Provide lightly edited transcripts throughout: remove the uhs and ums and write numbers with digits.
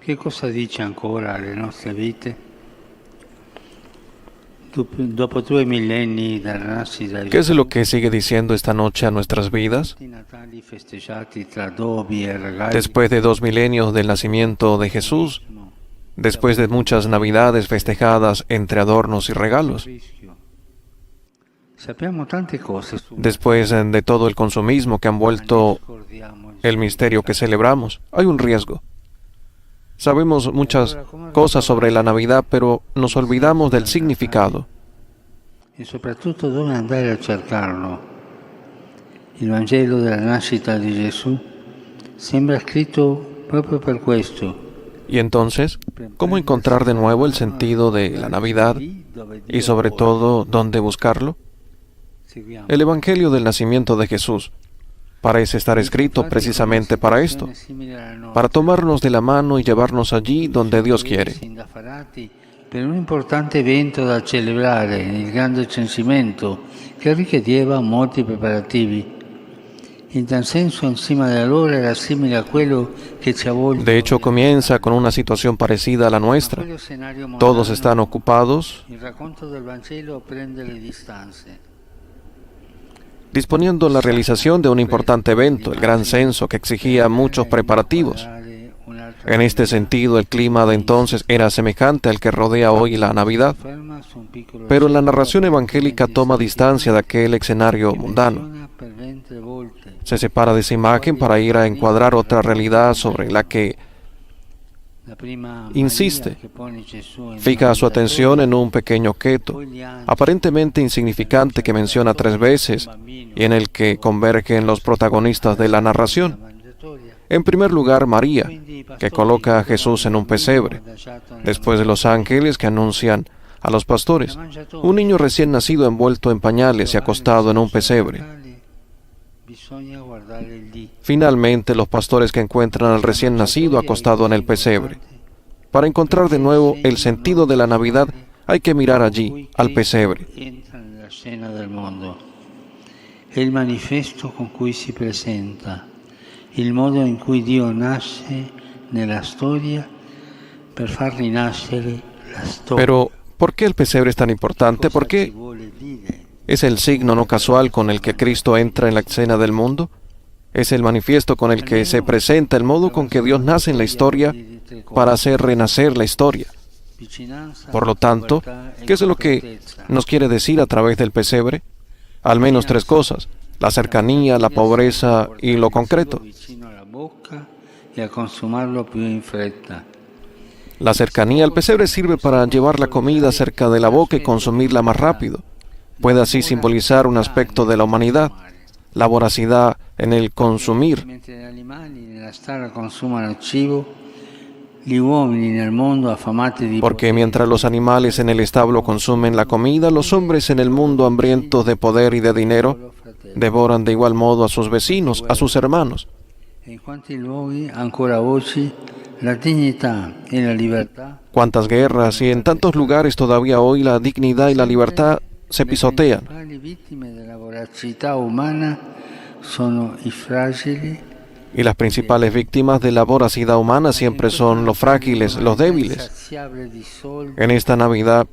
Che cosa dice ancora alle nostre vite? Dopo 2 millenni dalla nascita di ¿Qué es lo Gesù, que sigue diciendo esta noche a nuestras vidas? i Natali festeggiati tra adobi e regali, Después de 2 milenios del nacimiento de Jesús, después de muchas Navidades festejadas entre adornos y regalos, rischio. Sappiamo tante cose su después de todo el consumismo que han vuelto el misterio que celebramos, hay un riesgo. Sabemos muchas cosas sobre la Navidad, pero nos olvidamos del significado. e soprattutto dove andare a cercarlo. Il Vangelo della nascita di Gesù sembra scritto proprio per questo. Y entonces, ¿cómo encontrar de nuevo el sentido de la Navidad y sobre todo dónde buscarlo? Seguiamo. El Evangelio del nacimiento de Jesús parece estar escrito precisamente para esto, para tomarnos de la mano y llevarnos allí donde Dios quiere. Indaffarati per un importante evento da celebrare, il grande censimento, che richiedeva molti preparativi. In tal senso, insieme ad allora, era simile a quello che ci avvolge. De hecho, comienza con una situación parecida a la nuestra. Quello scenario mondano, Todos están ocupados il racconto del Vangelo prende le distanze. disponiendo la realización de un importante evento, el gran censo, que exigía muchos preparativos. En este sentido, el clima de entonces era semejante al que rodea hoy la Navidad, pero la narración evangélica toma distancia de aquel escenario mundano. Se separa de esa imagen para ir a encuadrar otra realidad sobre la que insiste. Fija su atención en un pequeño objeto, aparentemente insignificante, que menciona 3 veces y en el que convergen los protagonistas de la narración. En primer lugar, María, que coloca a Jesús en un pesebre. Después de los ángeles que anuncian a los pastores, un niño recién nacido envuelto en pañales y acostado en un pesebre. Finalmente, los pastores que encuentran al recién nacido acostado en el pesebre. Para encontrar de nuevo el sentido de la Navidad, hay que mirar allí, al pesebre. Entra nella scena del mondo. È il manifesto con cui si presenta, il modo in cui Dio nasce nella storia per far rinascere la storia. Pero, ¿por qué el pesebre es tan importante? ¿Por qué es el signo no casual con el que Cristo entra en la escena del mundo? Es el manifiesto con el que se presenta el modo con que Dios nace en la historia para hacer renacer la historia. Por lo tanto, ¿qué es lo que nos quiere decir a través del pesebre? Al menos 3 cosas: la cercanía, la pobreza y lo concreto. La cercanía al pesebre sirve para llevar la comida cerca de la boca y consumirla más rápido. Puede así simbolizar un aspecto de la humanidad, la voracidad en el consumir. Porque mientras los animales en el establo consumen la comida, los hombres en el mundo, hambrientos de poder y de dinero, devoran de igual modo a sus vecinos, a sus hermanos. Cuántas guerras, y en tantos lugares todavía hoy la dignidad y la libertad se pisotean. Y las principales víctimas de la voracidad humana siempre son los frágiles, los débiles. En esta Navidad,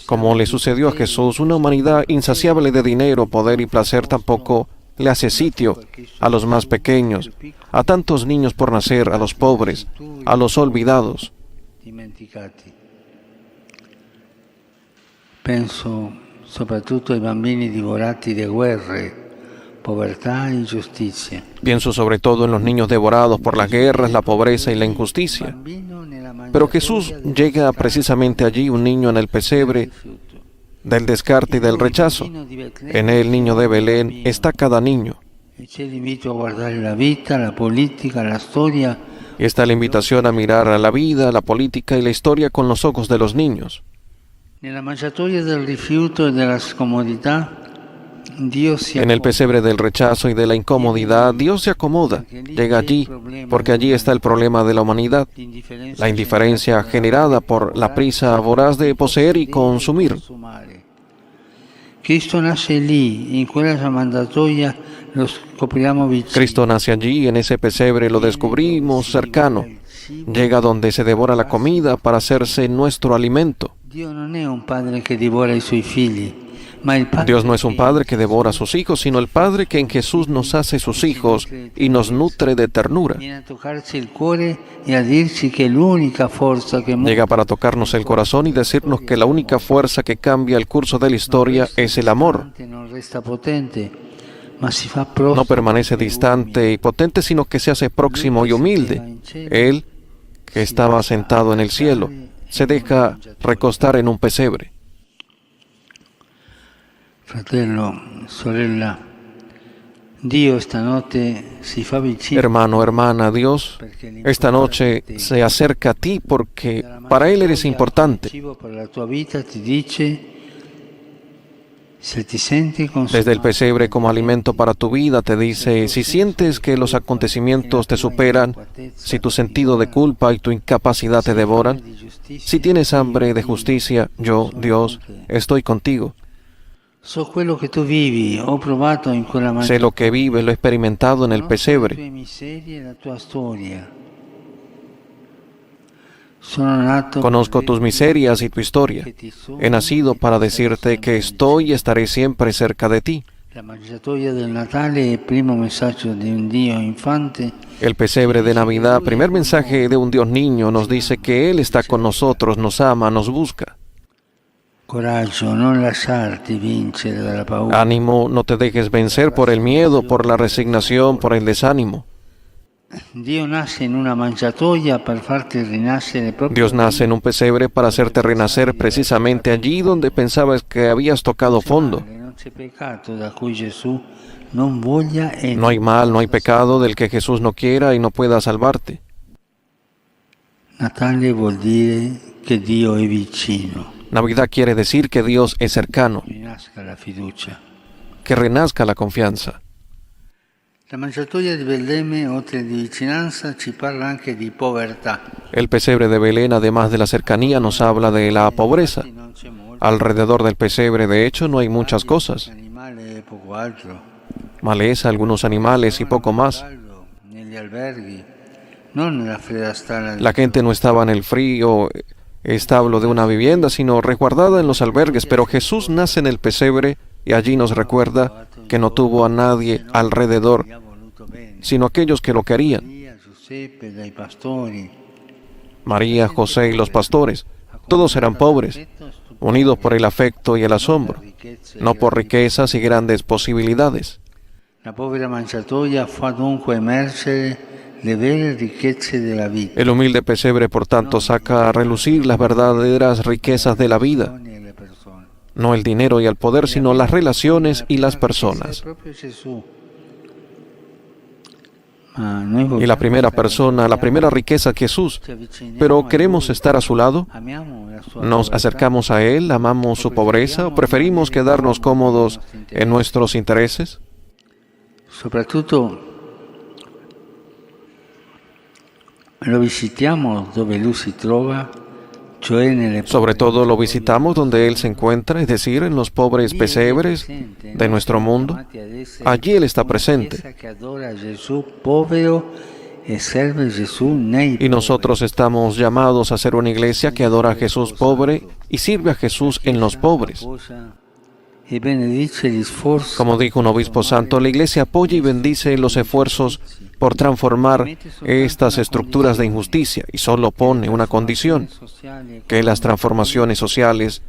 como le sucedió a Jesús, una humanidad insaciable de dinero, poder y placer tampoco le hace sitio a los más pequeños, a tantos niños por nacer, a los pobres, a los olvidados. Penso soprattutto ai bambini divorati da guerre, povertà e ingiustizia. Pienso sobre todo en los niños devorados por las guerras, la pobreza y la injusticia. Pero Jesús llega precisamente allí, un niño en el pesebre del descarte y del rechazo. En el niño de Belén está cada niño. E c'è l'invito a guardare la vita, la politica, la storia. Y está la invitación a mirar a la vida, la política y la historia con los ojos de los niños. Nella mangiatoia del rifiuto e della scomodità, Dio si En el pesebre del rechazo y de la incomodidad, Dios se acomoda, llega allí, porque allí está el problema de la humanidad, la indiferencia generada por la prisa voraz de poseer y consumir. Cristo nace lì, in quella mangiatoia lo scopriamo vicino. Cristo nace allí, en ese pesebre lo descubrimos cercano. Llega donde se devora la comida para hacerse nuestro alimento. Dio non è un padre che divora i suoi figli, ma il padre Dios no es un padre que devora a sus hijos, sino el Padre que en Jesús nos hace sus hijos y nos nutre de ternura. viene a toccarci il cuore e a dirci che l'unica forza che Llega para tocarnos el corazón y decirnos que la única fuerza que cambia el curso de la historia es el amor. non resta potente, ma si fa prossimo. No permanece distante y potente, sino que se hace próximo y humilde. Él, que estaba sentado en el cielo, se deja recostar en un pesebre. Fratello, sorella, Dio stanotte si fa vicino. Hermano, hermana, Dios esta noche se acerca a ti porque para Él eres importante. Cibo per la tua vita ti dice, se ti senti Desde el pesebre como alimento para tu vida te dice, si sientes que los acontecimientos te superan, si tu sentido de culpa y tu incapacidad te devoran, si tienes hambre de justicia, yo, Dios, estoy contigo. so quello che tu vivi, ho provato in quella maniera. Sé lo que vives, lo he experimentado en el Le pesebre. tue miserie e la tua storia. Sono nato Conozco tus miserias y tu historia. He nacido para decirte que estoy y estaré siempre cerca de ti. La mangiatoia del Natale è il primo messaggio di un Dio infante. El pesebre de Navidad, primer mensaje de un Dios niño, nos dice que Él está con nosotros, nos ama, nos busca. Coraggio, non lasciarti vincere dalla paura. Ánimo, no te dejes vencer por el miedo, por la resignación, por el desánimo. Dio nace in una mangiatoia per farti rinascere proprio. Dios nace en un pesebre para hacerte renacer precisamente allí donde pensabas que habías tocado fondo. Non c'è peccato da cui Gesù non voglia e No hay mal, no hay pecado del que Jesús no quiera y no pueda salvarte. Natale vuol dire che Dio è vicino. Navidad quiere decir que Dios es cercano, Rinasca la fiducia. que renazca la confianza. La mangiatoia di Betlemme, oltre di vicinanza, ci parla anche di povertà. El pesebre de Belén, además de la cercanía, nos habla de la pobreza. Non c'è molto. Alrededor del pesebre, de hecho, no hay muchas cosas. Animale e poco altro. Maleza, algunos animales y poco más. Caldo, negli alberghi, non nella fredda stalla. La gente no estaba en el frío establo de una vivienda, sino resguardada en los albergues, pero Jesús nace en el pesebre y allí nos recuerda que no tuvo a nadie alrededor, sino aquellos que lo querían. Giuseppe, dai pastori. María, José y los pastores, todos eran pobres, unidos por el afecto y el asombro, no por riquezas y grandes posibilidades. La povera mangiatoia fa dunque emergere le vere ricchezze della vita. El humilde pesebre, por tanto, saca a relucir las verdaderas riquezas de la vida, E le persone. no el dinero y el poder, sino las relaciones y las personas. Proprio Gesù. Ma noi Y la primera persona, la primera riqueza es Jesús. Pero ¿queremos estar a su lado? amiamo la sua ¿Nos acercamos a Él, amamos su pobreza o preferimos quedarnos cómodos en nuestros intereses? soprattutto lo visitiamo dove lui si trova, cioè nelle Sobre todo lo visitamos donde Él se encuentra, es decir, en los pobres pesebres de nuestro mundo. Allí Él está presente. che adora Gesù povero e serve Gesù nei Y nosotros estamos llamados a ser una iglesia que adora a Jesús pobre y sirve a Jesús en los pobres. e benedice gli sforzi Como dijo un obispo santo, la iglesia apoya y bendice los esfuerzos por transformar estas estructuras de injusticia y solo pone una condición, que las transformaciones sociales,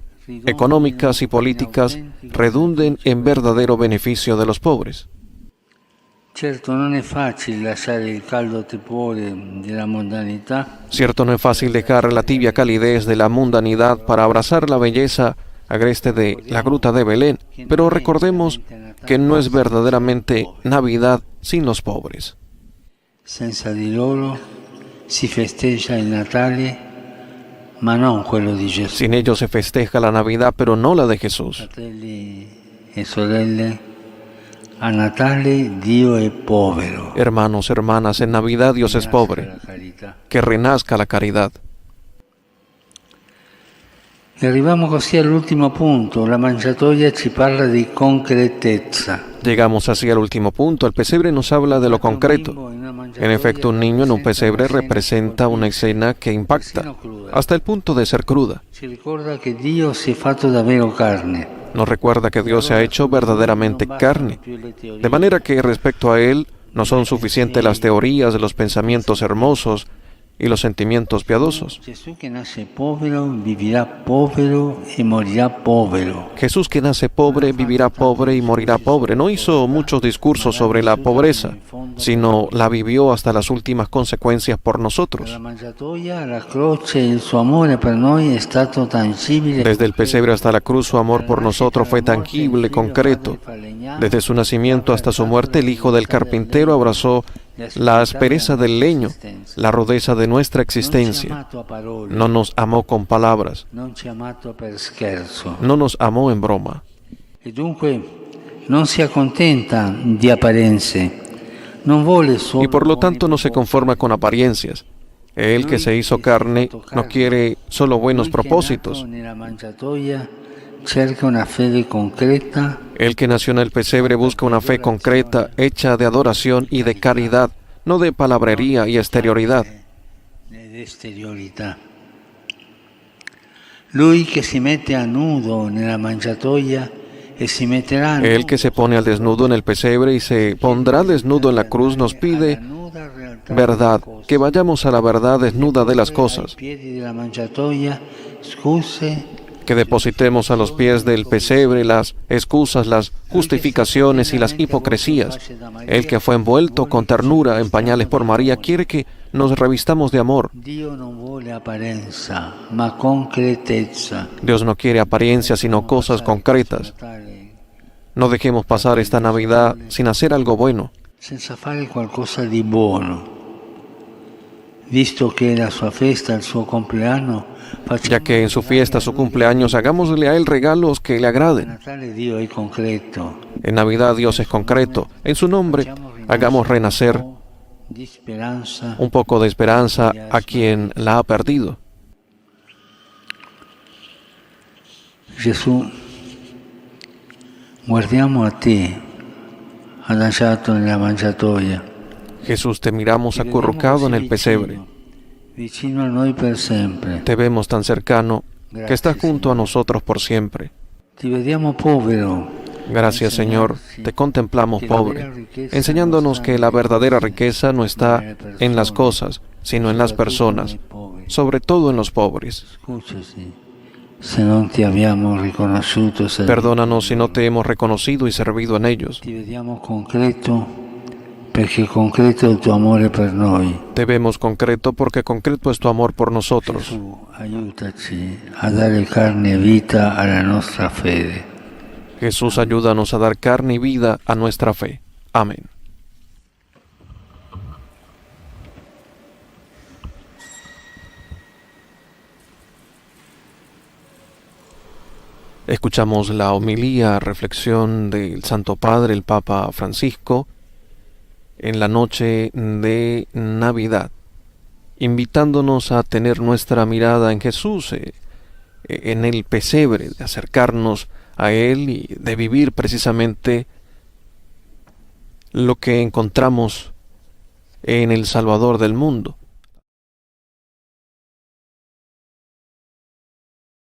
económicas y políticas redunden en verdadero beneficio de los pobres. Certo non è facile lasciare il caldo tepore della mondanità, Cierto, no es fácil dejar la tibia calidez de la mundanidad para abrazar la belleza agreste de la gruta de Belén, pero recordemos que no es verdaderamente Navidad sin los pobres. senza di loro si festeggia il Natale, ma non quello di Gesù. Sin ellos se festeja la Navidad, pero no la de Jesús. Fratelli e sorelle, a Natale Dio è povero. Hermanos, hermanas, en Navidad Dios es pobre, La carità. que renazca la caridad. E arriviamo così all'ultimo punto, la mangiatoia ci parla di concretezza. Llegamos así al último punto. El pesebre nos habla de lo concreto. En efecto, un niño en un pesebre representa una escena que impacta, hasta el punto de ser cruda. Nos recuerda que Dios se ha hecho verdaderamente carne, de manera que respecto a Él no son suficientes las teorías, los pensamientos hermosos y los sentimientos piadosos. Jesús que nace pobre, vivirá pobre y morirá pobre. No hizo muchos discursos sobre la pobreza, sino la vivió hasta las últimas consecuencias por nosotros. Desde el pesebre hasta la cruz, su amor por nosotros fue tangible, concreto. Desde su nacimiento hasta su muerte, el hijo del carpintero abrazó la aspereza del leño, la rudeza de nuestra existencia. No nos amó con palabras, no nos amó en broma. Y por lo tanto no se conforma con apariencias. Él que se hizo carne no quiere solo buenos propósitos. El que nació en el pesebre busca una fe concreta, hecha de adoración y de caridad, no de palabrería y exterioridad. El que se pone al desnudo en el pesebre y se pondrá desnudo en la cruz nos pide verdad, que vayamos a la verdad desnuda de las cosas, que depositemos a los pies del pesebre las excusas, las justificaciones y las hipocresías. El que fue envuelto con ternura en pañales por María quiere que nos revistamos de amor. Dios no quiere apariencia, sino cosas concretas. No dejemos pasar esta Navidad sin hacer algo bueno. Ya que en su fiesta, su cumpleaños, hagámosle a Él regalos que le agraden. En Navidad Dios es concreto. En su nombre, hagamos renacer un poco de esperanza a quien la ha perdido. Jesús, guardiamo a ti, adagiato nella mangiatoia. Jesús, te miramos acurrucado en el pesebre. Te vemos tan cercano que estás junto a nosotros por siempre. Gracias, Señor, te contemplamos pobre, enseñándonos que la verdadera riqueza no está en las cosas, sino en las personas, sobre todo en los pobres. Perdónanos si no te hemos reconocido y servido en ellos. Te vemos concreto porque concreto es tu amor por nosotros. Jesús, ayúdanos a dar carne y vida a nuestra fe. Amén. Escuchamos la homilía, reflexión del Santo Padre, el Papa Francisco, en la noche de Navidad, invitándonos a tener nuestra mirada en Jesús, en el pesebre, de acercarnos a Él y de vivir precisamente lo que encontramos en el Salvador del mundo.